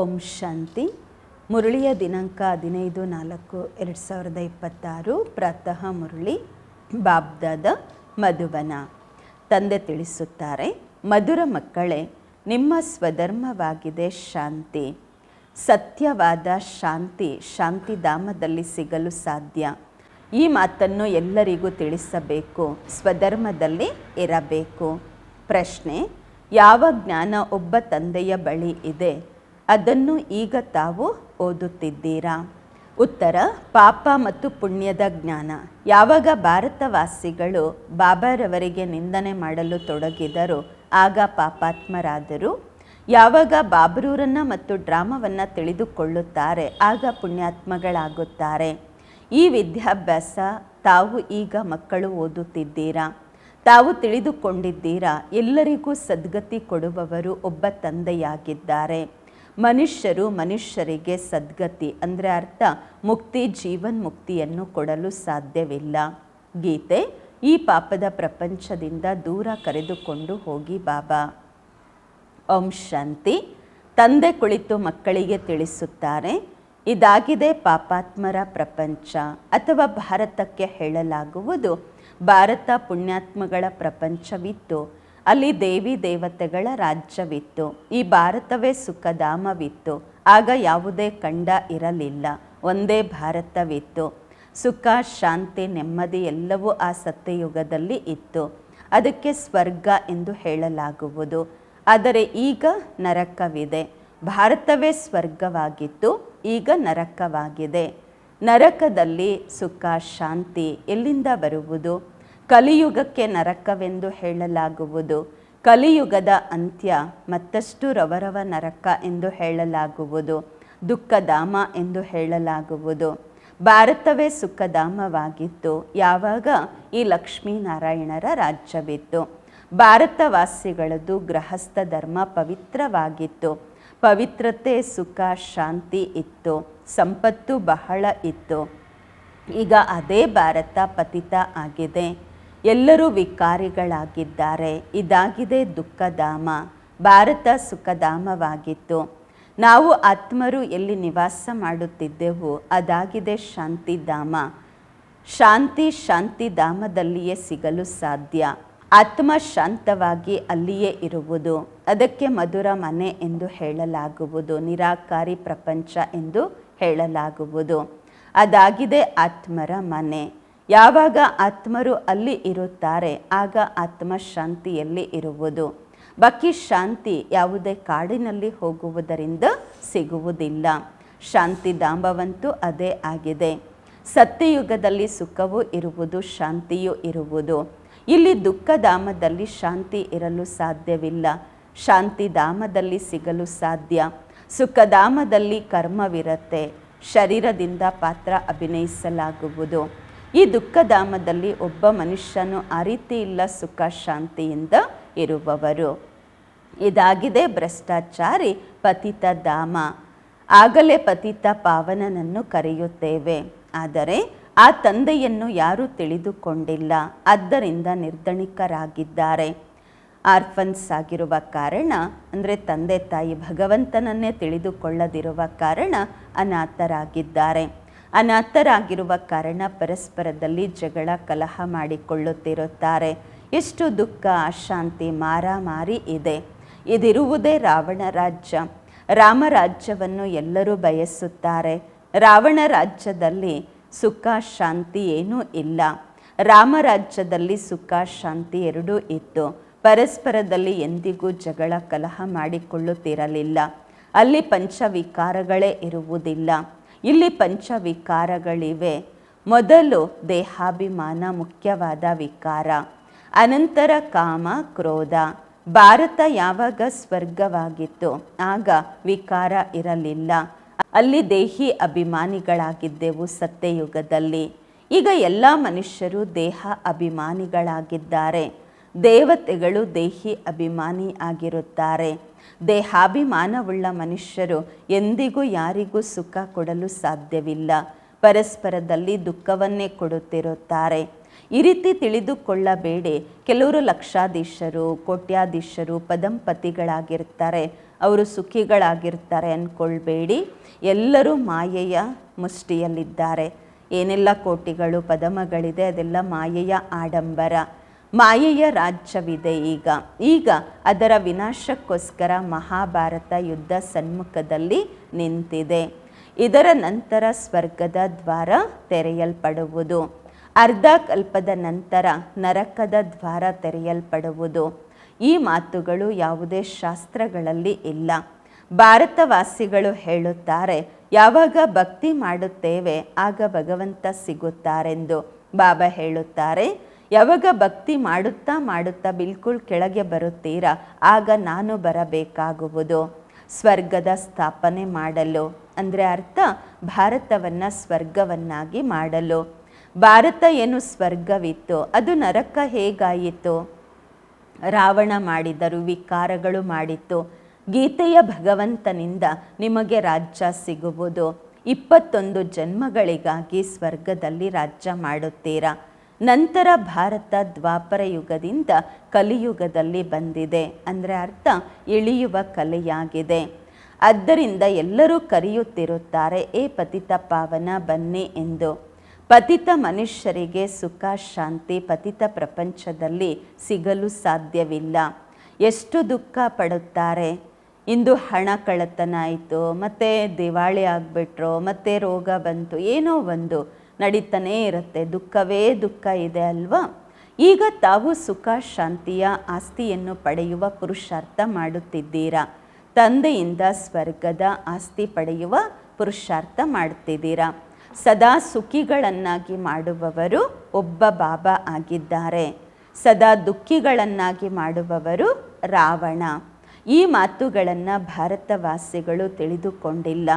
ಓಂ ಶಾಂತಿ. ಮುರಳಿಯ ದಿನಾಂಕ 15/4/2026. ಪ್ರಾತಃ ಮುರಳಿ ಬಾಬ್ದಾದ ಮಧುಬನ. ತಂದೆ ತಿಳಿಸುತ್ತಾರೆ, ಮಧುರ ಮಕ್ಕಳೇ, ನಿಮ್ಮ ಸ್ವಧರ್ಮವಾಗಿದೆ ಶಾಂತಿ. ಸತ್ಯವಾದ ಶಾಂತಿ ಶಾಂತಿಧಾಮದಲ್ಲಿ ಸಿಗಲು ಸಾಧ್ಯ. ಈ ಮಾತನ್ನು ಎಲ್ಲರಿಗೂ ತಿಳಿಸಬೇಕು. ಸ್ವಧರ್ಮದಲ್ಲಿ ಇರಬೇಕು. ಪ್ರಶ್ನೆ: ಯಾವ ಜ್ಞಾನ ಒಬ್ಬ ತಂದೆಯ ಬಳಿ ಇದೆ, ಅದನ್ನು ಈಗ ತಾವು ಓದುತ್ತಿದ್ದೀರಾ? ಉತ್ತರ: ಪಾಪ ಮತ್ತು ಪುಣ್ಯದ ಜ್ಞಾನ. ಯಾವಾಗ ಭಾರತವಾಸಿಗಳು ಬಾಬಾರವರಿಗೆ ನಿಂದನೆ ಮಾಡಲು ತೊಡಗಿದರು, ಆಗ ಪಾಪಾತ್ಮರಾದರು. ಯಾವಾಗ ಬಾಬ್ರೂರನ್ನು ಮತ್ತು ಡ್ರಾಮವನ್ನು ತಿಳಿದುಕೊಳ್ಳುತ್ತಾರೆ, ಆಗ ಪುಣ್ಯಾತ್ಮಗಳಾಗುತ್ತಾರೆ. ಈ ವಿದ್ಯಾಭ್ಯಾಸ ತಾವು ಈಗ ಮಕ್ಕಳು ಓದುತ್ತಿದ್ದೀರಾ. ತಾವು ತಿಳಿದುಕೊಂಡಿದ್ದೀರಾ, ಎಲ್ಲರಿಗೂ ಸದ್ಗತಿ ಕೊಡುವವರು ಒಬ್ಬ ತಂದೆಯಾಗಿದ್ದಾರೆ. ಮನುಷ್ಯರು ಮನುಷ್ಯರಿಗೆ ಸದ್ಗತಿ ಅಂದರೆ ಅರ್ಥ ಮುಕ್ತಿ, ಜೀವನ್ಮುಕ್ತಿಯನ್ನು ಕೊಡಲು ಸಾಧ್ಯವಿಲ್ಲ. ಗೀತೆ: ಈ ಪಾಪದ ಪ್ರಪಂಚದಿಂದ ದೂರ ಕರೆದುಕೊಂಡು ಹೋಗಿ ಬಾಬಾ. ಓಂ ಶಾಂತಿ. ತಂದೆ ಕುಳಿತು ಮಕ್ಕಳಿಗೆ ತಿಳಿಸುತ್ತಾರೆ, ಇದಾಗಿದೆ ಪಾಪಾತ್ಮರ ಪ್ರಪಂಚ, ಅಥವಾ ಭಾರತಕ್ಕೆ ಹೇಳಲಾಗುವುದು ಭಾರತ ಪುಣ್ಯಾತ್ಮಗಳ ಪ್ರಪಂಚವಿತ್ತು. ಅಲ್ಲಿ ದೇವಿ ದೇವತೆಗಳ ರಾಜ್ಯವಿತ್ತು. ಈ ಭಾರತವೇ ಸುಖಧಾಮವಿತ್ತು. ಆಗ ಯಾವುದೇ ಖಂಡ ಇರಲಿಲ್ಲ, ಒಂದೇ ಭಾರತವಿತ್ತು. ಸುಖ, ಶಾಂತಿ, ನೆಮ್ಮದಿ ಎಲ್ಲವೂ ಆ ಸತ್ಯಯುಗದಲ್ಲಿ ಇತ್ತು. ಅದಕ್ಕೆ ಸ್ವರ್ಗ ಎಂದು ಹೇಳಲಾಗುವುದು. ಆದರೆ ಈಗ ನರಕವಿದೆ. ಭಾರತವೇ ಸ್ವರ್ಗವಾಗಿತ್ತು, ಈಗ ನರಕವಾಗಿದೆ. ನರಕದಲ್ಲಿ ಸುಖ, ಶಾಂತಿ ಎಲ್ಲಿಂದ ಬರುವುದು? ಕಲಿಯುಗಕ್ಕೆ ನರಕವೆಂದು ಹೇಳಲಾಗುವುದು. ಕಲಿಯುಗದ ಅಂತ್ಯ ಮತ್ತಷ್ಟು ರವರವ ನರಕ ಎಂದು ಹೇಳಲಾಗುವುದು. ದುಃಖಧಾಮ ಎಂದು ಹೇಳಲಾಗುವುದು. ಭಾರತವೇ ಸುಖಧಾಮವಾಗಿತ್ತು ಯಾವಾಗ ಈ ಲಕ್ಷ್ಮೀನಾರಾಯಣರ ರಾಜ್ಯವಿತ್ತು. ಭಾರತವಾಸಿಗಳದ್ದು ಗೃಹಸ್ಥ ಧರ್ಮ ಪವಿತ್ರವಾಗಿತ್ತು. ಪವಿತ್ರತೆ, ಸುಖ, ಶಾಂತಿ ಇತ್ತು. ಸಂಪತ್ತು ಬಹಳ ಇತ್ತು. ಈಗ ಅದೇ ಭಾರತ ಪತಿತ ಆಗಿದೆ. ಎಲ್ಲರೂ ವಿಕಾರಿಗಳಾಗಿದ್ದಾರೆ. ಇದಾಗಿದೆ ದುಃಖಧಾಮ. ಭಾರತ ಸುಖಧಾಮವಾಗಿತ್ತು. ನಾವು ಆತ್ಮರು ಎಲ್ಲಿ ನಿವಾಸ ಮಾಡುತ್ತಿದ್ದೆವು, ಅದಾಗಿದೆ ಶಾಂತಿಧಾಮ. ಶಾಂತಿ ಶಾಂತಿಧಾಮದಲ್ಲಿಯೇ ಸಿಗಲು ಸಾಧ್ಯ. ಆತ್ಮ ಶಾಂತವಾಗಿ ಅಲ್ಲಿಯೇ ಇರುವುದು. ಅದಕ್ಕೆ ಮಧುರ ಮನೆ ಎಂದು ಹೇಳಲಾಗುವುದು. ನಿರಾಕಾರಿ ಪ್ರಪಂಚ ಎಂದು ಹೇಳಲಾಗುವುದು. ಅದಾಗಿದೆ ಆತ್ಮರ ಮನೆ. ಯಾವಾಗ ಆತ್ಮರು ಅಲ್ಲಿ ಇರುತ್ತಾರೆ, ಆಗ ಆತ್ಮ ಶಾಂತಿಯಲ್ಲಿ ಇರುವುದು. ಬಾಕಿ ಶಾಂತಿ ಯಾವುದೇ ಕಾಡಿನಲ್ಲಿ ಹೋಗುವುದರಿಂದ ಸಿಗುವುದಿಲ್ಲ. ಶಾಂತಿಧಾಮವಂತೂ ಅದೇ ಆಗಿದೆ. ಸತ್ಯಯುಗದಲ್ಲಿ ಸುಖವೂ ಇರುವುದು, ಶಾಂತಿಯೂ ಇರುವುದು. ಇಲ್ಲಿ ದುಃಖಧಾಮದಲ್ಲಿ ಶಾಂತಿ ಇರಲು ಸಾಧ್ಯವಿಲ್ಲ. ಶಾಂತಿಧಾಮದಲ್ಲಿ ಸಿಗಲು ಸಾಧ್ಯ. ಸುಖಧಾಮದಲ್ಲಿ ಕರ್ಮವಿರತ್ತೆ. ಶರೀರದಿಂದ ಪಾತ್ರ ಅಭಿನಯಿಸಲಾಗುವುದು. ಈ ದುಃಖಧಾಮದಲ್ಲಿ ಒಬ್ಬ ಮನುಷ್ಯನು ಆ ರೀತಿ ಇಲ್ಲ, ಸುಖ ಶಾಂತಿಯಿಂದ ಇರುವವರು. ಇದಾಗಿದೆ ಭ್ರಷ್ಟಾಚಾರಿ ಪತಿತ ಧಾಮ. ಆಗಲೇ ಪತಿತ ಪಾವನನನ್ನು ಕರೆಯುತ್ತೇವೆ. ಆದರೆ ಆ ತಂದೆಯನ್ನು ಯಾರೂ ತಿಳಿದುಕೊಂಡಿಲ್ಲ. ಆದ್ದರಿಂದ ನಿರ್ಧಣಿಕರಾಗಿದ್ದಾರೆ. ಆರ್ಫನ್ಸ್ ಆಗಿರುವ ಕಾರಣ ಅಂದರೆ ತಂದೆ ತಾಯಿ ಭಗವಂತನನ್ನೇ ತಿಳಿದುಕೊಳ್ಳದಿರುವ ಕಾರಣ ಅನಾಥರಾಗಿದ್ದಾರೆ. ಅನಾಥರಾಗಿರುವ ಕಾರಣ ಪರಸ್ಪರದಲ್ಲಿ ಜಗಳ, ಕಲಹ ಮಾಡಿಕೊಳ್ಳುತ್ತಿರುತ್ತಾರೆ. ಎಷ್ಟು ದುಃಖ, ಅಶಾಂತಿ, ಮಾರಾಮಾರಿ ಇದೆ. ಇದಿರುವುದೇ ರಾವಣ ರಾಜ್ಯ. ರಾಮರಾಜ್ಯವನ್ನು ಎಲ್ಲರೂ ಬಯಸುತ್ತಾರೆ. ರಾವಣ ರಾಜ್ಯದಲ್ಲಿ ಸುಖ ಶಾಂತಿ ಏನೂ ಇಲ್ಲ. ರಾಮರಾಜ್ಯದಲ್ಲಿ ಸುಖ ಶಾಂತಿ ಎರಡೂ ಇತ್ತು. ಪರಸ್ಪರದಲ್ಲಿ ಎಂದಿಗೂ ಜಗಳ, ಕಲಹ ಮಾಡಿಕೊಳ್ಳುತ್ತಿರಲಿಲ್ಲ. ಅಲ್ಲಿ ಪಂಚವಿಕಾರಗಳೇ ಇರುವುದಿಲ್ಲ. ಇಲ್ಲಿ ಪಂಚವಿಕಾರಗಳಿವೆ. ಮೊದಲು ದೇಹಾಭಿಮಾನ ಮುಖ್ಯವಾದ ವಿಕಾರ, ಅನಂತರ ಕಾಮ, ಕ್ರೋಧ. ಭಾರತ ಯಾವಾಗ ಸ್ವರ್ಗವಾಗಿತ್ತು, ಆಗ ವಿಕಾರ ಇರಲಿಲ್ಲ. ಅಲ್ಲಿ ದೇಹಿ ಅಭಿಮಾನಿಗಳಾಗಿದ್ದೆವು ಸತ್ಯಯುಗದಲ್ಲಿ. ಈಗ ಎಲ್ಲ ಮನುಷ್ಯರು ದೇಹ ಅಭಿಮಾನಿಗಳಾಗಿದ್ದಾರೆ. ದೇವತೆಗಳು ದೇಹಿ ಅಭಿಮಾನಿ ಆಗಿರುತ್ತಾರೆ. ದೇಹಾಭಿಮಾನವುಳ್ಳ ಮನುಷ್ಯರು ಎಂದಿಗೂ ಯಾರಿಗೂ ಸುಖ ಕೊಡಲು ಸಾಧ್ಯವಿಲ್ಲ. ಪರಸ್ಪರದಲ್ಲಿ ದುಃಖವನ್ನೇ ಕೊಡುತ್ತಿರುತ್ತಾರೆ. ಈ ರೀತಿ ತಿಳಿದುಕೊಳ್ಳಬೇಡಿ. ಕೆಲವರು ಲಕ್ಷಾಧೀಶರು, ಕೋಟ್ಯಾಧೀಶರು, ಪದಂಪತಿಗಳಾಗಿರ್ತಾರೆ. ಅವರು ಸುಖಿಗಳಾಗಿರ್ತಾರೆ ಅಂದ್ಕೊಳ್ಬೇಡಿ. ಎಲ್ಲರೂ ಮಾಯೆಯ ಮುಷ್ಟಿಯಲ್ಲಿದ್ದಾರೆ. ಏನೆಲ್ಲ ಕೋಟಿಗಳು ಪದಮಗಳಿದೆ ಅದೆಲ್ಲ ಮಾಯೆಯ ಆಡಂಬರ, ಮಾಯೆಯ ರಾಜ್ಯವಿದೆ. ಈಗ ಅದರ ವಿನಾಶಕ್ಕೋಸ್ಕರ ಮಹಾಭಾರತ ಯುದ್ಧ ಸನ್ಮುಖದಲ್ಲಿ ನಿಂತಿದೆ. ಇದರ ನಂತರ ಸ್ವರ್ಗದ ದ್ವಾರ ತೆರೆಯಲ್ಪಡುವುದು, ಅರ್ಧ ಕಲ್ಪದ ನಂತರ ನರಕದ ದ್ವಾರ ತೆರೆಯಲ್ಪಡುವುದು. ಈ ಮಾತುಗಳು ಯಾವುದೇ ಶಾಸ್ತ್ರಗಳಲ್ಲಿ ಇಲ್ಲ. ಭಾರತವಾಸಿಗಳು ಹೇಳುತ್ತಾರೆ, ಯಾವಾಗ ಭಕ್ತಿ ಮಾಡುತ್ತೇವೆ ಆಗ ಭಗವಂತ ಸಿಗುತ್ತಾರೆಂದು. ಬಾಬಾ ಹೇಳುತ್ತಾರೆ, ಯಾವಾಗ ಭಕ್ತಿ ಮಾಡುತ್ತಾ ಮಾಡುತ್ತಾ ಬಿಲ್ಕುಲ್ ಕೆಳಗೆ ಬರುತ್ತೀರಾ ಆಗ ನಾನು ಬರಬೇಕಾಗುವುದು ಸ್ವರ್ಗದ ಸ್ಥಾಪನೆ ಮಾಡಲು. ಅಂದರೆ ಅರ್ಥ ಭಾರತವನ್ನು ಸ್ವರ್ಗವನ್ನಾಗಿ ಮಾಡಲು. ಭಾರತ ಏನು ಸ್ವರ್ಗವಿತ್ತು, ಅದು ನರಕ ಹೇಗಾಯಿತು? ರಾವಣ ಮಾಡಿದರು, ವಿಕಾರಗಳು ಮಾಡಿತ್ತು. ಗೀತೆಯ ಭಗವಂತನಿಂದ ನಿಮಗೆ ರಾಜ್ಯ ಸಿಗುವುದು. 21 ಜನ್ಮಗಳಿಗಾಗಿ ಸ್ವರ್ಗದಲ್ಲಿ ರಾಜ್ಯ ಮಾಡುತ್ತೀರಾ. ನಂತರ ಭಾರತ ದ್ವಾಪರ ಯುಗದಿಂದ ಕಲಿಯುಗದಲ್ಲಿ ಬಂದಿದೆ. ಅಂದರೆ ಅರ್ಥ ಇಳಿಯುವ ಕಲೆಯಾಗಿದೆ. ಆದ್ದರಿಂದ ಎಲ್ಲರೂ ಕರೆಯುತ್ತಿರುತ್ತಾರೆ, ಏ ಪತಿತ ಪಾವನ ಬನ್ನಿ ಎಂದು. ಪತಿತ ಮನುಷ್ಯರಿಗೆ ಸುಖ ಶಾಂತಿ ಪತಿತ ಪ್ರಪಂಚದಲ್ಲಿ ಸಿಗಲು ಸಾಧ್ಯವಿಲ್ಲ. ಎಷ್ಟು ದುಃಖ ಪಡುತ್ತಾರೆ. ಇಂದು ಹಣ ಕಳ್ಳತನ ಆಯಿತು, ಮತ್ತು ದಿವಾಳಿ ಆಗಿಬಿಟ್ರು, ಮತ್ತು ರೋಗ ಬಂತು, ಏನೋ ಒಂದು ನಡೀತಾನೇ ಇರುತ್ತೆ. ದುಃಖವೇ ದುಃಖ ಇದೆ ಅಲ್ವಾ? ಈಗ ತಾವು ಸುಖ ಶಾಂತಿಯ ಆಸ್ತಿಯನ್ನು ಪಡೆಯುವ ಪುರುಷಾರ್ಥ ಮಾಡುತ್ತಿದ್ದೀರಾ. ತಂದೆಯಿಂದ ಸ್ವರ್ಗದ ಆಸ್ತಿ ಪಡೆಯುವ ಪುರುಷಾರ್ಥ ಮಾಡ್ತಿದ್ದೀರಾ. ಸದಾ ಸುಖಿಗಳನ್ನಾಗಿ ಮಾಡುವವರು ಒಬ್ಬ ಬಾಬಾ ಆಗಿದ್ದಾರೆ. ಸದಾ ದುಃಖಿಗಳನ್ನಾಗಿ ಮಾಡುವವರು ರಾವಣ. ಈ ಮಾತುಗಳನ್ನು ಭಾರತವಾಸಿಗಳು ತಿಳಿದುಕೊಂಡಿಲ್ಲ.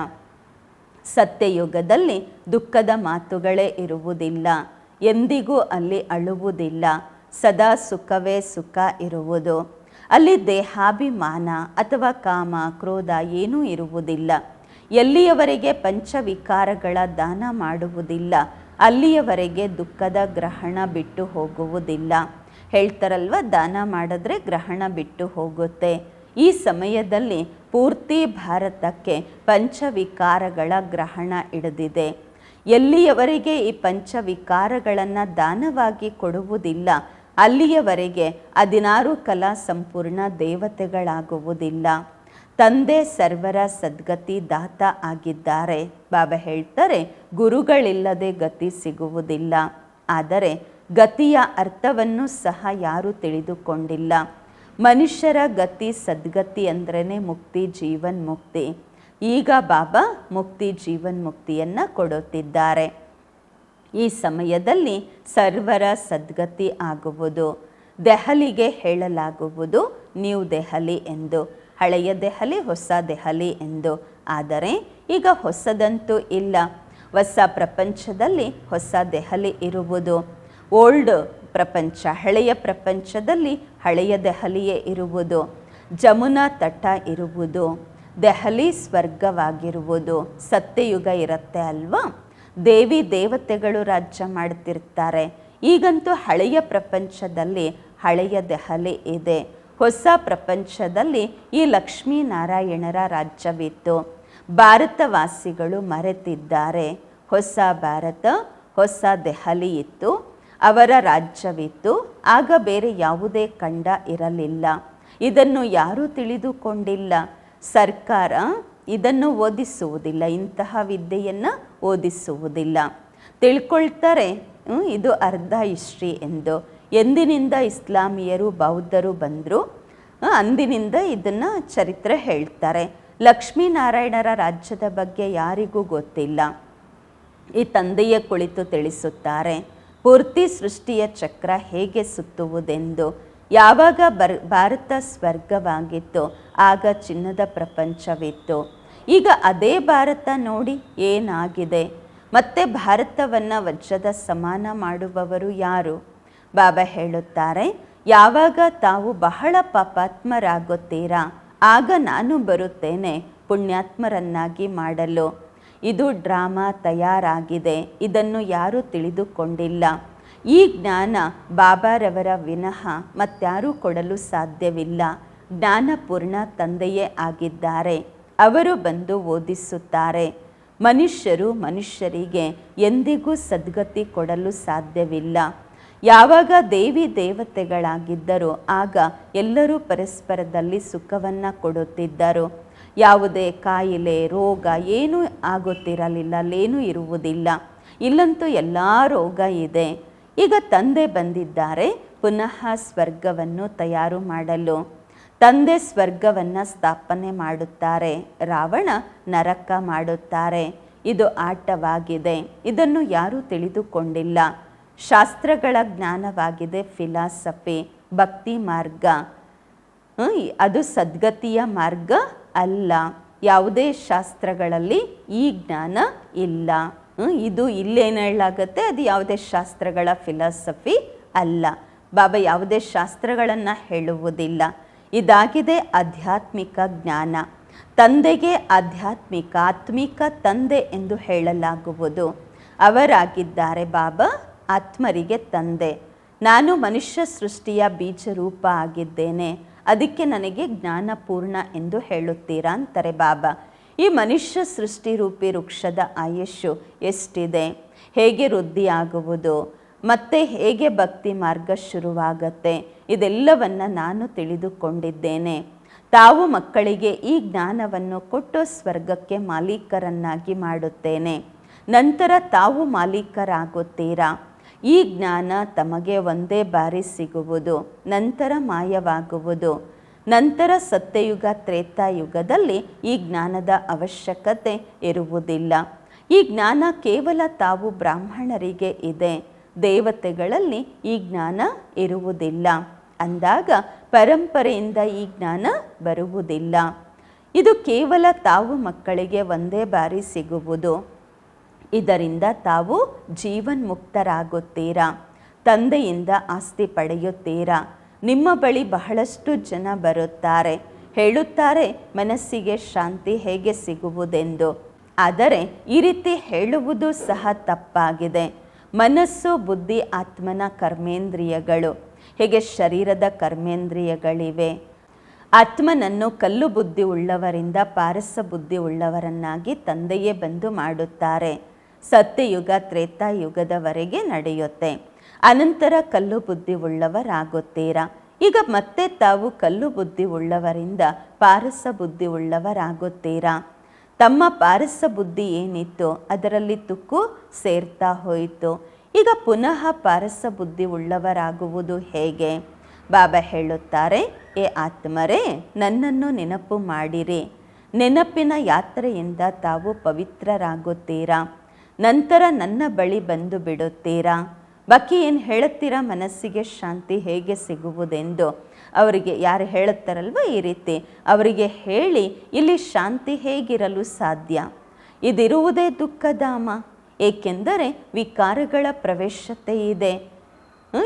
ಸತ್ಯಯುಗದಲ್ಲಿ ದುಃಖದ ಮಾತುಗಳೇ ಇರುವುದಿಲ್ಲ. ಎಂದಿಗೂ ಅಲ್ಲಿ ಅಳುವುದಿಲ್ಲ. ಸದಾ ಸುಖವೇ ಸುಖ ಇರುವುದು. ಅಲ್ಲಿ ದೇಹಾಭಿಮಾನ ಅಥವಾ ಕಾಮ ಕ್ರೋಧ ಏನೂ ಇರುವುದಿಲ್ಲ. ಎಲ್ಲಿಯವರೆಗೆ ಪಂಚವಿಕಾರಗಳ ದಾನ ಮಾಡುವುದಿಲ್ಲ ಅಲ್ಲಿಯವರೆಗೆ ದುಃಖದ ಗ್ರಹಣ ಬಿಟ್ಟು ಹೋಗುವುದಿಲ್ಲ. ಹೇಳ್ತಾರಲ್ವ, ದಾನ ಮಾಡಿದ್ರೆ ಗ್ರಹಣ ಬಿಟ್ಟು ಹೋಗುತ್ತೆ. ಈ ಸಮಯದಲ್ಲಿ ಪೂರ್ತಿ ಭಾರತಕ್ಕೆ ಪಂಚವಿಕಾರಗಳ ಗ್ರಹಣ ಹಿಡಿದಿದೆ. ಎಲ್ಲಿಯವರೆಗೆ ಈ ಪಂಚವಿಕಾರಗಳನ್ನು ದಾನವಾಗಿ ಕೊಡುವುದಿಲ್ಲ ಅಲ್ಲಿಯವರೆಗೆ 16 ಕಲಾ ಸಂಪೂರ್ಣ ದೇವತೆಗಳಾಗುವುದಿಲ್ಲ. ತಂದೆ ಸರ್ವರ ಸದ್ಗತಿ ದಾತ ಆಗಿದ್ದಾರೆ. ಬಾಬಾ ಹೇಳ್ತಾರೆ, ಗುರುಗಳಿಲ್ಲದೆ ಗತಿ ಸಿಗುವುದಿಲ್ಲ. ಆದರೆ ಗತಿಯ ಅರ್ಥವನ್ನು ಸಹ ಯಾರೂ ತಿಳಿದುಕೊಂಡಿಲ್ಲ. ಮನುಷ್ಯರ ಗತಿ ಸದ್ಗತಿ ಅಂದ್ರೇ ಮುಕ್ತಿ, ಜೀವನ್ ಮುಕ್ತಿ. ಈಗ ಬಾಬಾ ಮುಕ್ತಿ ಜೀವನ್ ಮುಕ್ತಿಯನ್ನು ಕೊಡುತ್ತಿದ್ದಾರೆ. ಈ ಸಮಯದಲ್ಲಿ ಸರ್ವರ ಸದ್ಗತಿ ಆಗುವುದು. ದೆಹಲಿಗೆ ಹೇಳಲಾಗುವುದು ನ್ಯೂ ದೆಹಲಿ ಎಂದು, ಹಳೆಯ ದೆಹಲಿ ಹೊಸ ದೆಹಲಿ ಎಂದು. ಆದರೆ ಈಗ ಹೊಸದಂತೂ ಇಲ್ಲ. ಹೊಸ ಪ್ರಪಂಚದಲ್ಲಿ ಹೊಸ ದೆಹಲಿ ಇರುವುದು. ಓಲ್ಡ್ ಪ್ರಪಂಚ, ಹಳೆಯ ಪ್ರಪಂಚದಲ್ಲಿ ಹಳೆಯ ದೆಹಲಿಯೇ ಇರುವುದು. ಜಮುನಾ ತಟ ಇರುವುದು. ದೆಹಲಿ ಸ್ವರ್ಗವಾಗಿರುವುದು. ಸತ್ಯಯುಗ ಇರುತ್ತೆ ಅಲ್ವಾ? ದೇವಿ ದೇವತೆಗಳು ರಾಜ್ಯ ಮಾಡ್ತಿರ್ತಾರೆ. ಈಗಂತೂ ಹಳೆಯ ಪ್ರಪಂಚದಲ್ಲಿ ಹಳೆಯ ದೆಹಲಿ ಇದೆ. ಹೊಸ ಪ್ರಪಂಚದಲ್ಲಿ ಈ ಲಕ್ಷ್ಮೀನಾರಾಯಣರ ರಾಜ್ಯವಿತ್ತು. ಭಾರತವಾಸಿಗಳು ಮರೆತಿದ್ದಾರೆ. ಹೊಸ ಭಾರತ, ಹೊಸ ದೆಹಲಿ ಇತ್ತು, ಅವರ ರಾಜ್ಯವಿತ್ತು. ಆಗ ಬೇರೆ ಯಾವುದೇ ಖಂಡ ಇರಲಿಲ್ಲ. ಇದನ್ನು ಯಾರೂ ತಿಳಿದುಕೊಂಡಿಲ್ಲ. ಸರ್ಕಾರ ಇದನ್ನು ಓದಿಸುವುದಿಲ್ಲ, ಇಂತಹ ವಿದ್ಯೆಯನ್ನು ಓದಿಸುವುದಿಲ್ಲ. ತಿಳ್ಕೊಳ್ತಾರೆ ಇದು ಅರ್ಧ ಹಿಸ್ಟ್ರಿ ಎಂದು. ಎಂದಿನಿಂದ ಇಸ್ಲಾಮಿಯರು ಬೌದ್ಧರು ಬಂದರು ಅಂದಿನಿಂದ ಇದನ್ನು ಚರಿತ್ರೆ ಹೇಳ್ತಾರೆ. ಲಕ್ಷ್ಮೀನಾರಾಯಣರ ರಾಜ್ಯದ ಬಗ್ಗೆ ಯಾರಿಗೂ ಗೊತ್ತಿಲ್ಲ. ಈ ತಂದೆಯ ಕುಳಿತು ತಿಳಿಸುತ್ತಾರೆ ಪೂರ್ತಿ ಸೃಷ್ಟಿಯ ಚಕ್ರ ಹೇಗೆ ಸುತ್ತುವುದೆಂದು. ಯಾವಾಗ ಭಾರತ ಸ್ವರ್ಗವಾಗಿತ್ತು ಆಗ ಚಿನ್ನದ ಪ್ರಪಂಚವಿತ್ತು. ಈಗ ಅದೇ ಭಾರತ ನೋಡಿ ಏನಾಗಿದೆ. ಮತ್ತೆ ಭಾರತವನ್ನು ವಜ್ರದ ಸಮಾನ ಮಾಡುವವರು ಯಾರು? ಬಾಬಾ ಹೇಳುತ್ತಾರೆ, ಯಾವಾಗ ತಾವು ಬಹಳ ಪಾಪಾತ್ಮರಾಗುತ್ತೀರಾ ಆಗ ನಾನು ಬರುತ್ತೇನೆ ಪುಣ್ಯಾತ್ಮರನ್ನಾಗಿ ಮಾಡಲು. ಇದು ಡ್ರಾಮಾ ತಯಾರಾಗಿದೆ. ಇದನ್ನು ಯಾರೂ ತಿಳಿದುಕೊಂಡಿಲ್ಲ. ಈ ಜ್ಞಾನ ಬಾಬಾರವರ ವಿನಃ ಮತ್ಯಾರೂ ಕೊಡಲು ಸಾಧ್ಯವಿಲ್ಲ. ಜ್ಞಾನಪೂರ್ಣ ತಂದೆಯೇ ಆಗಿದ್ದಾರೆ. ಅವರು ಬಂದು ಓದಿಸುತ್ತಾರೆ. ಮನುಷ್ಯರು ಮನುಷ್ಯರಿಗೆ ಎಂದಿಗೂ ಸದ್ಗತಿ ಕೊಡಲು ಸಾಧ್ಯವಿಲ್ಲ. ಯಾವಾಗ ದೇವಿ ದೇವತೆಗಳಾಗಿದ್ದರೋ ಆಗ ಎಲ್ಲರೂ ಪರಸ್ಪರದಲ್ಲಿ ಸುಖವನ್ನು ಕೊಡುತ್ತಿದ್ದರು. ಯಾವುದೇ ಕಾಯಿಲೆ ರೋಗ ಏನೂ ಆಗುತ್ತಿರಲಿಲ್ಲ, ಅಲ್ಲೇನೂ ಇರುವುದಿಲ್ಲ. ಇಲ್ಲಂತೂ ಎಲ್ಲ ರೋಗ ಇದೆ. ಈಗ ತಂದೆ ಬಂದಿದ್ದಾರೆ ಪುನಃ ಸ್ವರ್ಗವನ್ನು ತಯಾರು ಮಾಡಲು. ತಂದೆ ಸ್ವರ್ಗವನ್ನು ಸ್ಥಾಪನೆ ಮಾಡುತ್ತಾರೆ, ರಾವಣ ನರಕ ಮಾಡುತ್ತಾರೆ. ಇದು ಆಟವಾಗಿದೆ, ಇದನ್ನು ಯಾರೂ ತಿಳಿದುಕೊಂಡಿಲ್ಲ. ಶಾಸ್ತ್ರಗಳ ಜ್ಞಾನವಾಗಿದೆ ಫಿಲಾಸಫಿ, ಭಕ್ತಿ ಮಾರ್ಗ. ಅದು ಸದ್ಗತಿಯ ಮಾರ್ಗ ಅಲ್ಲ. ಯಾವುದೇ ಶಾಸ್ತ್ರಗಳಲ್ಲಿ ಈ ಜ್ಞಾನ ಇಲ್ಲ. ಇದು ಇಲ್ಲೇನು ಹೇಳಾಗುತ್ತೆ, ಅದು ಯಾವುದೇ ಶಾಸ್ತ್ರಗಳ ಫಿಲಾಸಫಿ ಅಲ್ಲ. ಬಾಬಾ ಯಾವುದೇ ಶಾಸ್ತ್ರಗಳನ್ನು ಹೇಳುವುದಿಲ್ಲ. ಇದಾಗಿದೆ ಆಧ್ಯಾತ್ಮಿಕ ಜ್ಞಾನ. ತಂದೆಗೆ ಆತ್ಮಿಕ ತಂದೆ ಎಂದು ಹೇಳಲಾಗುವುದು. ಅವರಾಗಿದ್ದಾರೆ ಬಾಬಾ ಆತ್ಮರಿಗೆ ತಂದೆ. ನಾನು ಮನುಷ್ಯ ಸೃಷ್ಟಿಯ ಬೀಜರೂಪ ಆಗಿದ್ದೇನೆ, ಅದಕ್ಕೆ ನನಗೆ ಜ್ಞಾನಪೂರ್ಣ ಎಂದು ಹೇಳುತ್ತೀರಾ ಅಂತಾರೆ ಬಾಬಾ. ಈ ಮನುಷ್ಯ ಸೃಷ್ಟಿ ರೂಪಿ ವೃಕ್ಷದ ಆಯುಷ್ಯು ಎಷ್ಟಿದೆ, ಹೇಗೆ ವೃದ್ಧಿಯಾಗುವುದು, ಮತ್ತೆ ಹೇಗೆ ಭಕ್ತಿ ಮಾರ್ಗ ಶುರುವಾಗತ್ತೆ, ಇದೆಲ್ಲವನ್ನು ನಾನು ತಿಳಿದುಕೊಂಡಿದ್ದೇನೆ. ತಾವು ಮಕ್ಕಳಿಗೆ ಈ ಜ್ಞಾನವನ್ನು ಕೊಟ್ಟು ಸ್ವರ್ಗಕ್ಕೆ ಮಾಲೀಕರನ್ನಾಗಿ ಮಾಡುತ್ತೇನೆ. ನಂತರ ತಾವು ಮಾಲೀಕರಾಗುತ್ತೀರಾ. ಈ ಜ್ಞಾನ ತಮಗೆ ಒಂದೇ ಬಾರಿ ಸಿಗುವುದು, ನಂತರ ಮಾಯವಾಗುವುದು. ನಂತರ ಸತ್ಯಯುಗ ತ್ರೇತಾಯುಗದಲ್ಲಿ ಈ ಜ್ಞಾನದ ಅವಶ್ಯಕತೆ ಇರುವುದಿಲ್ಲ. ಈ ಜ್ಞಾನ ಕೇವಲ ತಾವು ಬ್ರಾಹ್ಮಣರಿಗೆ ಇದೆ, ದೇವತೆಗಳಲ್ಲಿ ಈ ಜ್ಞಾನ ಇರುವುದಿಲ್ಲ. ಅಂದಾಗ ಪರಂಪರೆಯಿಂದ ಈ ಜ್ಞಾನ ಬರುವುದಿಲ್ಲ. ಇದು ಕೇವಲ ತಾವು ಮಕ್ಕಳಿಗೆ ಒಂದೇ ಬಾರಿ ಸಿಗುವುದು. ಇದರಿಂದ ತಾವು ಜೀವನ್ಮುಕ್ತರಾಗುತ್ತೀರಾ, ತಂದೆಯಿಂದ ಆಸ್ತಿ ಪಡೆಯುತ್ತೀರಾ. ನಿಮ್ಮ ಬಳಿ ಬಹಳಷ್ಟು ಜನ ಬರುತ್ತಾರೆ, ಹೇಳುತ್ತಾರೆ ಮನಸ್ಸಿಗೆ ಶಾಂತಿ ಹೇಗೆ ಸಿಗುವುದೆಂದು. ಆದರೆ ಈ ರೀತಿ ಹೇಳುವುದು ಸಹ ತಪ್ಪಾಗಿದೆ. ಮನಸ್ಸು ಬುದ್ಧಿ ಆತ್ಮನ ಕರ್ಮೇಂದ್ರಿಯಗಳು, ಹೇಗೆ ಶರೀರದ ಕರ್ಮೇಂದ್ರಿಯಗಳಿವೆ. ಆತ್ಮನನ್ನು ಕಲ್ಲು ಬುದ್ಧಿ ಉಳ್ಳವರಿಂದ ಪಾರಸ ಬುದ್ಧಿ ಉಳ್ಳವರನ್ನಾಗಿ ತಂದೆಯೇ ಬಂದು ಮಾಡುತ್ತಾರೆ. ಸತ್ಯಯುಗ ತ್ರೇತಾಯುಗದವರೆಗೆ ನಡೆಯುತ್ತೆ. ಅನಂತರ ಕಲ್ಲು ಬುದ್ಧಿ ಉಳ್ಳವರಾಗುತ್ತೀರಾ. ಈಗ ಮತ್ತೆ ತಾವು ಕಲ್ಲು ಬುದ್ಧಿ ಉಳ್ಳವರಿಂದ ಪಾರಸ ಬುದ್ಧಿ ಉಳ್ಳವರಾಗುತ್ತೀರಾ. ತಮ್ಮ ಪಾರಸ ಬುದ್ಧಿ ಏನಿತ್ತು ಅದರಲ್ಲಿ ತುಕ್ಕು ಸೇರ್ತಾ ಹೋಯಿತು. ಈಗ ಪುನಃ ಪಾರಸ ಬುದ್ಧಿ ಉಳ್ಳವರಾಗುವುದು ಹೇಗೆ? ಬಾಬಾ ಹೇಳುತ್ತಾರೆ, ಏ ಆತ್ಮರೇ, ನನ್ನನ್ನು ನೆನಪು ಮಾಡಿರಿ. ನೆನಪಿನ ಯಾತ್ರೆಯಿಂದ ತಾವು ಪವಿತ್ರರಾಗುತ್ತೀರಾ. ನಂತರ ನನ್ನ ಬಳಿ ಬಂದು ಬಿಡುತ್ತೀರಾ. ಬಾಕಿ ಏನು ಹೇಳುತ್ತೀರಾ, ಮನಸ್ಸಿಗೆ ಶಾಂತಿ ಹೇಗೆ ಸಿಗುವುದೆಂದು ಅವರಿಗೆ ಯಾರು ಹೇಳುತ್ತಾರಲ್ವ ಈ ರೀತಿ ಅವರಿಗೆ ಹೇಳಿ, ಇಲ್ಲಿ ಶಾಂತಿ ಹೇಗಿರಲು ಸಾಧ್ಯ? ಇದಿರುವುದೇ ದುಃಖಧಾಮ, ಏಕೆಂದರೆ ವಿಕಾರಗಳ ಪ್ರವೇಶತೆ ಇದೆ.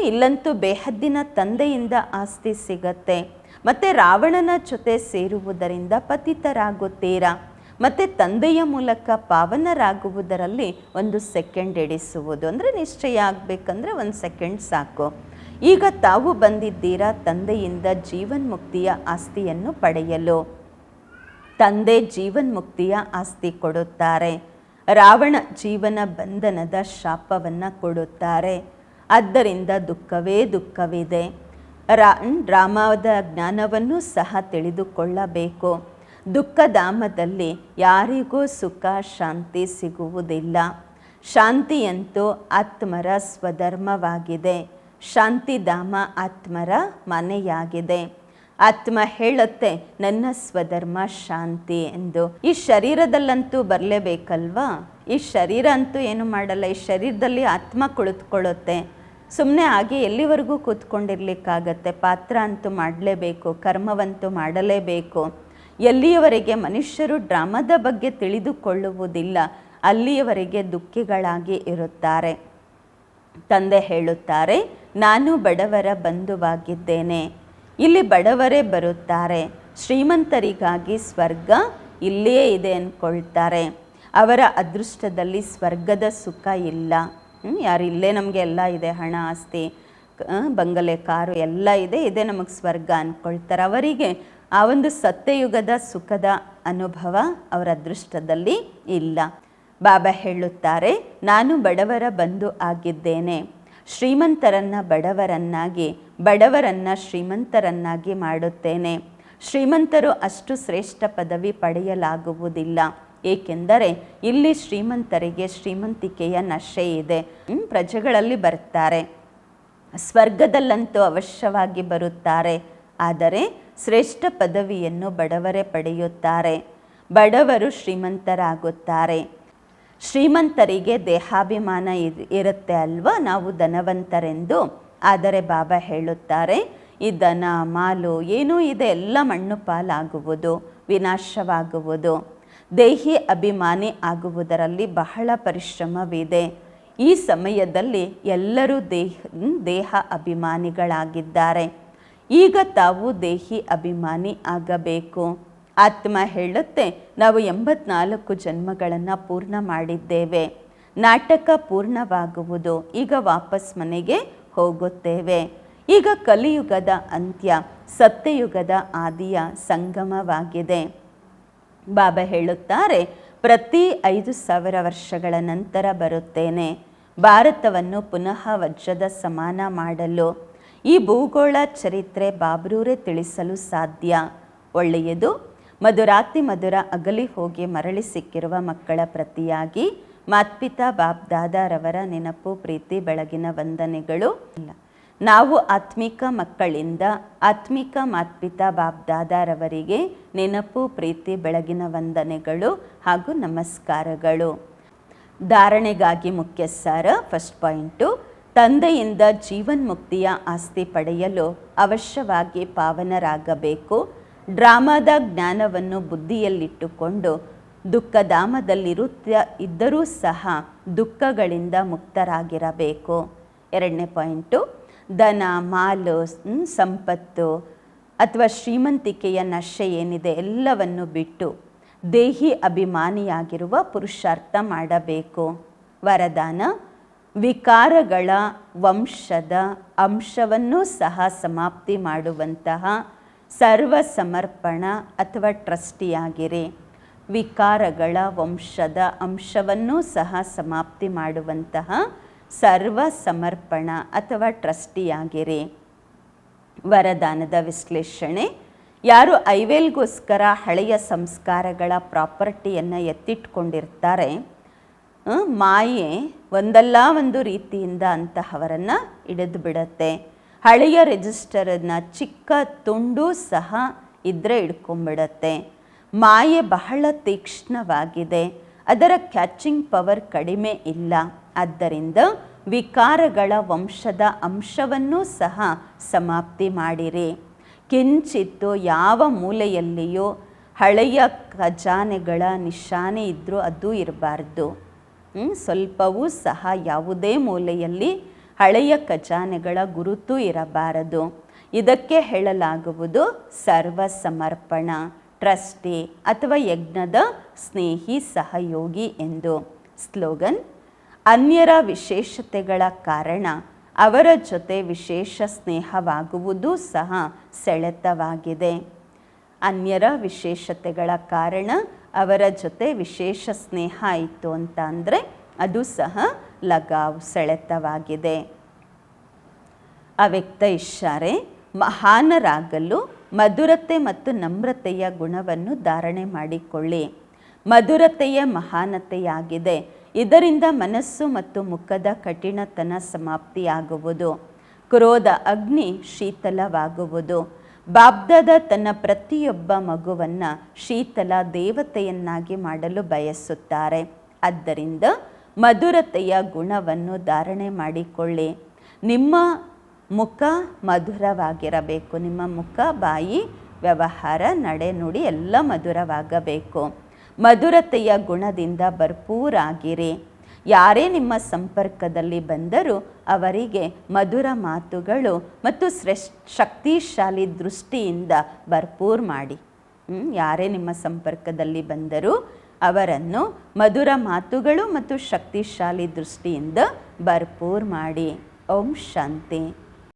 ಇಲ್ಲಂತೂ ಬೇಹದ್ದಿನ ತಂದೆಯಿಂದ ಆಸ್ತಿ ಸಿಗತ್ತೆ. ಮತ್ತು ರಾವಣನ ಜೊತೆ ಸೇರುವುದರಿಂದ ಪತಿತರಾಗುತ್ತೀರಾ. ಮತ್ತು ತಂದೆಯ ಮೂಲಕ ಪಾವನರಾಗುವುದರಲ್ಲಿ 1 ಸೆಕೆಂಡ್ ಎಡಿಸುವುದು, ಅಂದರೆ ನಿಶ್ಚಯ ಆಗಬೇಕಂದ್ರೆ 1 ಸೆಕೆಂಡ್ ಸಾಕು. ಈಗ ತಾವು ಬಂದಿದ್ದೀರಾ ತಂದೆಯಿಂದ ಜೀವನ್ಮುಕ್ತಿಯ ಆಸ್ತಿಯನ್ನು ಪಡೆಯಲು. ತಂದೆ ಜೀವನ್ಮುಕ್ತಿಯ ಆಸ್ತಿ ಕೊಡುತ್ತಾರೆ. ರಾವಣ ಜೀವನ ಬಂಧನದ ಶಾಪವನ್ನು ಕೊಡುತ್ತಾರೆ. ಆದ್ದರಿಂದ ದುಃಖವೇ ದುಃಖವಿದೆ. ರಾಮದ ಜ್ಞಾನವನ್ನು ಸಹ ತಿಳಿದುಕೊಳ್ಳಬೇಕು. ದುಃಖಧಾಮದಲ್ಲಿ ಯಾರಿಗೂ ಸುಖ ಶಾಂತಿ ಸಿಗುವುದಿಲ್ಲ. ಶಾಂತಿಯಂತೂ ಆತ್ಮರ ಸ್ವಧರ್ಮವಾಗಿದೆ. ಶಾಂತಿಧಾಮ ಆತ್ಮರ ಮನೆಯಾಗಿದೆ. ಆತ್ಮ ಹೇಳುತ್ತೆ, ನನ್ನ ಸ್ವಧರ್ಮ ಶಾಂತಿ ಎಂದು. ಈ ಶರೀರದಲ್ಲಂತೂ ಬರಲೇಬೇಕಲ್ವಾ? ಈ ಶರೀರ ಅಂತೂ ಏನು ಮಾಡಲ್ಲ. ಈ ಶರೀರದಲ್ಲಿ ಆತ್ಮ ಕುಳಿತುಕೊಳ್ಳುತ್ತೆ. ಸುಮ್ಮನೆ ಹಾಗೆ ಎಲ್ಲಿವರೆಗೂ ಕೂತ್ಕೊಂಡಿರ್ಲಿಕ್ಕಾಗತ್ತೆ? ಪಾತ್ರ ಅಂತೂ ಮಾಡಲೇಬೇಕು, ಕರ್ಮವಂತೂ ಮಾಡಲೇಬೇಕು. ಎಲ್ಲಿಯವರೆಗೆ ಮನುಷ್ಯರು ಡ್ರಾಮಾದ ಬಗ್ಗೆ ತಿಳಿದುಕೊಳ್ಳುವುದಿಲ್ಲ, ಅಲ್ಲಿಯವರೆಗೆ ದುಃಖಿಗಳಾಗಿ ಇರುತ್ತಾರೆ. ತಂದೆ ಹೇಳುತ್ತಾರೆ, ನಾನು ಬಡವರ ಬಂಧುವಾಗಿದ್ದೇನೆ. ಇಲ್ಲಿ ಬಡವರೇ ಬರುತ್ತಾರೆ. ಶ್ರೀಮಂತರಿಗಾಗಿ ಸ್ವರ್ಗ ಇಲ್ಲೇ ಇದೆ ಅಂದ್ಕೊಳ್ತಾರೆ. ಅವರ ಅದೃಷ್ಟದಲ್ಲಿ ಸ್ವರ್ಗದ ಸುಖ ಇಲ್ಲ. ಯಾರು ಇಲ್ಲೇ ನಮಗೆ ಎಲ್ಲ ಇದೆ, ಹಣ ಆಸ್ತಿ ಬಂಗಲೆ, ಕಾರು ಎಲ್ಲ ಇದೆ, ಇದೇ ನಮಗೆ ಸ್ವರ್ಗ ಅಂದ್ಕೊಳ್ತಾರೆ. ಅವರಿಗೆ ಆ ಒಂದು ಸತ್ಯಯುಗದ ಸುಖದ ಅನುಭವ ಅವರ ಅದೃಷ್ಟದಲ್ಲಿ ಇಲ್ಲ. ಬಾಬಾ ಹೇಳುತ್ತಾರೆ, ನಾನು ಬಡವರ ಬಂಧು ಆಗಿದ್ದೇನೆ. ಶ್ರೀಮಂತರನ್ನು ಬಡವರನ್ನಾಗಿ, ಬಡವರನ್ನು ಶ್ರೀಮಂತರನ್ನಾಗಿ ಮಾಡುತ್ತೇನೆ. ಶ್ರೀಮಂತರು ಅಷ್ಟು ಶ್ರೇಷ್ಠ ಪದವಿ ಪಡೆಯಲಾಗುವುದಿಲ್ಲ, ಏಕೆಂದರೆ ಇಲ್ಲಿ ಶ್ರೀಮಂತರಿಗೆ ಶ್ರೀಮಂತಿಕೆಯ ನಶೆ ಇದೆ. ಪ್ರಜೆಗಳಲ್ಲಿ ಬರ್ತಾರೆ, ಸ್ವರ್ಗದಲ್ಲಂತೂ ಅವಶ್ಯವಾಗಿ ಬರುತ್ತಾರೆ. ಆದರೆ ಶ್ರೇಷ್ಠ ಪದವಿಯನ್ನು ಬಡವರೇ ಪಡೆಯುತ್ತಾರೆ. ಬಡವರು ಶ್ರೀಮಂತರಾಗುತ್ತಾರೆ. ಶ್ರೀಮಂತರಿಗೆ ದೇಹಾಭಿಮಾನ ಇರುತ್ತೆ ಅಲ್ವಾ, ನಾವು ಧನವಂತರೆಂದು. ಆದರೆ ಬಾಬಾ ಹೇಳುತ್ತಾರೆ, ಈ ದನ ಮಾಲು ಏನೂ ಇದೆ ಎಲ್ಲ ಮಣ್ಣು ಪಾಲಾಗುವುದು, ವಿನಾಶವಾಗುವುದು. ದೇಹಿ ಅಭಿಮಾನಿ ಆಗುವುದರಲ್ಲಿ ಬಹಳ ಪರಿಶ್ರಮವಿದೆ. ಈ ಸಮಯದಲ್ಲಿ ಎಲ್ಲರೂ ದೇಹ ಅಭಿಮಾನಿಗಳಾಗಿದ್ದಾರೆ. ಈಗ ತಾವು ದೇಹಿ ಅಭಿಮಾನಿ ಆಗಬೇಕು. ಆತ್ಮ ಹೇಳುತ್ತೆ, ನಾವು 84 ಜನ್ಮಗಳನ್ನು ಪೂರ್ಣ ಮಾಡಿದ್ದೇವೆ. ನಾಟಕ ಪೂರ್ಣವಾಗುವುದು, ಈಗ ವಾಪಸ್ ಮನೆಗೆ ಹೋಗುತ್ತೇವೆ. ಈಗ ಕಲಿಯುಗದ ಅಂತ್ಯ ಸತ್ಯಯುಗದ ಆದಿಯ ಸಂಗಮವಾಗಿದೆ. ಬಾಬಾ ಹೇಳುತ್ತಾರೆ, ಪ್ರತಿ 5000 ವರ್ಷಗಳ ನಂತರ ಬರುತ್ತೇನೆ ಭಾರತವನ್ನು ಪುನಃ ವಜ್ರದ ಸಮಾನ ಮಾಡಲು. ಈ ಭೂಗೋಳ ಚರಿತ್ರೆ ಬಾಬ್ರೂರೇ ತಿಳಿಸಲು ಸಾಧ್ಯ. ಒಳ್ಳೆಯದು. ಮಧುರಾತಿ ಮಧುರ ಅಗಲಿ ಹೋಗಿ ಮರಳಿ ಸಿಕ್ಕಿರುವ ಮಕ್ಕಳ ಪ್ರತಿಯಾಗಿ ಮಾತ್ಪಿತಾ ಬಾಬ್ ದಾದಾರವರ ನೆನಪು, ಪ್ರೀತಿ, ಬೆಳಗಿನ ವಂದನೆಗಳು. ನಾವು ಆತ್ಮಿಕ ಮಕ್ಕಳಿಂದ ಆತ್ಮಿಕ ಮಾತ್ಪಿತಾ ಬಾಬ್ ದಾದಾರವರಿಗೆ ನೆನಪು, ಪ್ರೀತಿ, ಬೆಳಗಿನ ವಂದನೆಗಳು ಹಾಗೂ ನಮಸ್ಕಾರಗಳು. ಧಾರಣೆಗಾಗಿ ಮುಖ್ಯ ಸಾರ. ಫಸ್ಟ್ ಪಾಯಿಂಟು, ತಂದೆಯಿಂದ ಜೀವನ್ಮುಕ್ತಿಯ ಆಸ್ತಿ ಪಡೆಯಲು ಅವಶ್ಯವಾಗಿ ಪಾವನರಾಗಬೇಕು. ಡ್ರಾಮಾದ ಜ್ಞಾನವನ್ನು ಬುದ್ಧಿಯಲ್ಲಿಟ್ಟುಕೊಂಡು ಇದ್ದರೂ ಸಹ ದುಃಖಗಳಿಂದ ಮುಕ್ತರಾಗಿರಬೇಕು. ಎರಡನೇ ಪಾಯಿಂಟು, ಧನ, ಮಾಲು, ಸಂಪತ್ತು ಅಥವಾ ಶ್ರೀಮಂತಿಕೆಯ ನಶೆ ಏನಿದೆ ಎಲ್ಲವನ್ನು ಬಿಟ್ಟು ದೇಹಿ ಅಭಿಮಾನಿಯಾಗಿರುವ ಪುರುಷಾರ್ಥ ಮಾಡಬೇಕು. ವರದಾನ, ವಿಕಾರಗಳ ವಂಶದ ಅಂಶವನ್ನೂ ಸಹ ಸಮಾಪ್ತಿ ಮಾಡುವಂತಹ ಸರ್ವ ಸಮರ್ಪಣ ಅಥವಾ ಟ್ರಸ್ಟಿಯಾಗಿರಿ. ವಿಕಾರಗಳ ವಂಶದ ಅಂಶವನ್ನೂ ಸಹ ಸಮಾಪ್ತಿ ಮಾಡುವಂತಹ ಸರ್ವ ಸಮರ್ಪಣ ಅಥವಾ ಟ್ರಸ್ಟಿಯಾಗಿರಿ. ವರದಾನದ ವಿಶ್ಲೇಷಣೆ, ಯಾರು ಐವೇಲ್ಗೋಸ್ಕರ ಹಳೆಯ ಸಂಸ್ಕಾರಗಳ ಪ್ರಾಪರ್ಟಿಯನ್ನು ಎತ್ತಿಟ್ಕೊಂಡಿರ್ತಾರೆ, ಮಾಯೆ ಒಂದಲ್ಲ ಒಂದು ರೀತಿಯಿಂದ ಅಂತಹವರನ್ನು ಹಿಡಿದು ಬಿಡುತ್ತೆ. ಹಳೆಯ ರಿಜಿಸ್ಟರನ್ನು ಚಿಕ್ಕ ತುಂಡು ಸಹ ಇದ್ದರೆ ಹಿಡ್ಕೊಂಡ್ಬಿಡತ್ತೆ. ಮಾಯೆ ಬಹಳ ತೀಕ್ಷ್ಣವಾಗಿದೆ, ಅದರ ಕ್ಯಾಚಿಂಗ್ ಪವರ್ ಕಡಿಮೆ ಇಲ್ಲ. ಆದ್ದರಿಂದ ವಿಕಾರಗಳ ವಂಶದ ಅಂಶವನ್ನೂ ಸಹ ಸಮಾಪ್ತಿ ಮಾಡಿರಿ. ಕಿಂಚಿತ್ತು ಯಾವ ಮೂಲೆಯಲ್ಲಿಯೂ ಹಳೆಯ ಖಜಾನೆಗಳ ನಿಶಾನೆ ಇದ್ದರೂ ಅದು ಇರಬಾರ್ದು. ಸ್ವಲ್ಪವೂ ಸಹ ಯಾವುದೇ ಮೂಲೆಯಲ್ಲಿ ಹಳೆಯ ಖಜಾನೆಗಳ ಗುರುತು ಇರಬಾರದು. ಇದಕ್ಕೆ ಹೇಳಲಾಗುವುದು ಸರ್ವ ಸಮರ್ಪಣ, ಟ್ರಸ್ಟಿ ಅಥವಾ ಯಜ್ಞದ ಸ್ನೇಹಿ ಸಹಯೋಗಿ ಎಂದು. ಸ್ಲೋಗನ್, ಅನ್ಯರ ವಿಶೇಷತೆಗಳ ಕಾರಣ ಅವರ ಜೊತೆ ವಿಶೇಷ ಸ್ನೇಹವಾಗುವುದೂ ಸಹ ಸೆಳೆತವಾಗಿದೆ. ಅನ್ಯರ ವಿಶೇಷತೆಗಳ ಕಾರಣ ಅವರ ಜೊತೆ ವಿಶೇಷ ಸ್ನೇಹ ಆಯಿತು ಅಂತ ಅಂದರೆ ಅದು ಸಹ ಲಗಾವ್, ಸೆಳೆತವಾಗಿದೆ. ಅವ್ಯಕ್ತ ಇಶಾರೆ, ಮಹಾನರಾಗಲು ಮಧುರತೆ ಮತ್ತು ನಮ್ರತೆಯ ಗುಣವನ್ನು ಧಾರಣೆ ಮಾಡಿಕೊಳ್ಳಿ. ಮಧುರತೆಯೇ ಮಹಾನತೆಯಾಗಿದೆ. ಇದರಿಂದ ಮನಸ್ಸು ಮತ್ತು ಮುಖದ ಕಠಿಣತನ ಸಮಾಪ್ತಿಯಾಗುವುದು. ಕ್ರೋಧ ಅಗ್ನಿ ಶೀತಲವಾಗುವುದು. ಬಾಬ್ದಾದ ತನ್ನ ಪ್ರತಿಯೊಬ್ಬ ಮಗುವನ್ನು ಶೀತಲ ದೇವತೆಯನ್ನಾಗಿ ಮಾಡಲು ಬಯಸುತ್ತಾರೆ. ಆದ್ದರಿಂದ ಮಧುರತೆಯ ಗುಣವನ್ನು ಧಾರಣೆ ಮಾಡಿಕೊಳ್ಳಿ. ನಿಮ್ಮ ಮುಖ ಮಧುರವಾಗಿರಬೇಕು. ನಿಮ್ಮ ಮುಖ, ಬಾಯಿ, ವ್ಯವಹಾರ, ನಡೆ, ನುಡಿ ಎಲ್ಲ ಮಧುರವಾಗಬೇಕು. ಮಧುರತೆಯ ಗುಣದಿಂದ ಭರ್ಪೂರಾಗಿರಿ. ಯಾರೇ ನಿಮ್ಮ ಸಂಪರ್ಕದಲ್ಲಿ ಬಂದರೂ ಅವರಿಗೆ ಮಧುರ ಮಾತುಗಳು ಮತ್ತು ಶಕ್ತಿಶಾಲಿ ದೃಷ್ಟಿಯಿಂದ ಭರ್ಪೂರ್ ಮಾಡಿ. ಯಾರೇ ನಿಮ್ಮ ಸಂಪರ್ಕದಲ್ಲಿ ಬಂದರೂ ಅವರನ್ನು ಮಧುರ ಮಾತುಗಳು ಮತ್ತು ಶಕ್ತಿಶಾಲಿ ದೃಷ್ಟಿಯಿಂದ ಭರ್ಪೂರ್ ಮಾಡಿ. ಓಂ ಶಾಂತಿ.